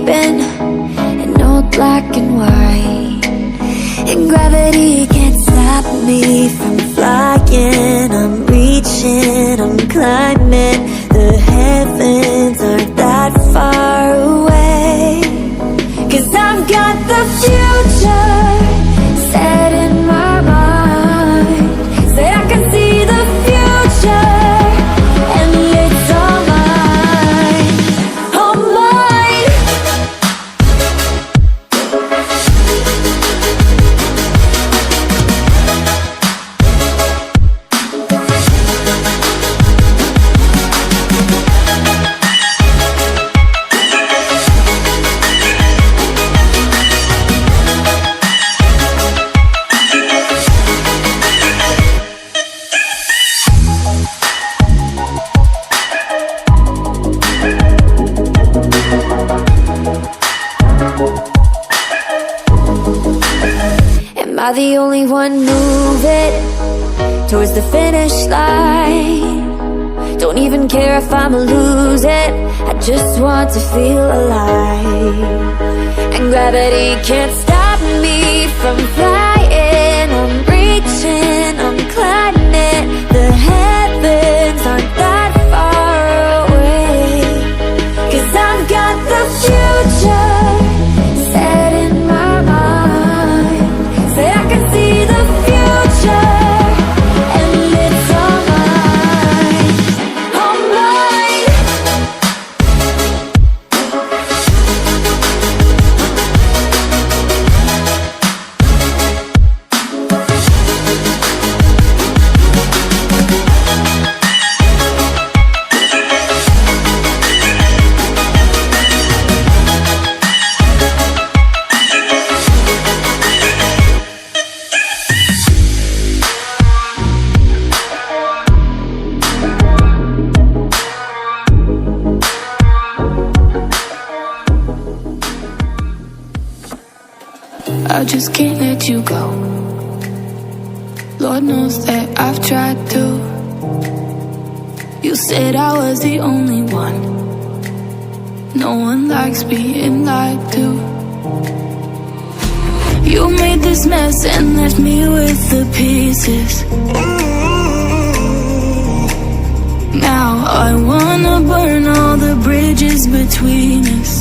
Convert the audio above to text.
sleeping in old black and white, and gravity can't stop me from flying. I'm reaching, I'm climbing. The heavens aren't that far away, 'cause I've got the future set in my mind. Say I can see the future, and it's all mine, all mine. Am I the only one moving towards the finish line? Don't even care if I'ma lose it, I just want to feel alive. And gravity can't stop me from flying. I'm reaching, I'm climbing. The heavens aren't that far away, 'cause I've got the future set in my mind. Say I can see the future, and it's all mine, all mine. I just can't let you go. Lord knows that I've tried to. You said I was the only one. No one likes being lied to. You made this mess and left me with the pieces. Now I wanna burn all the bridges between us.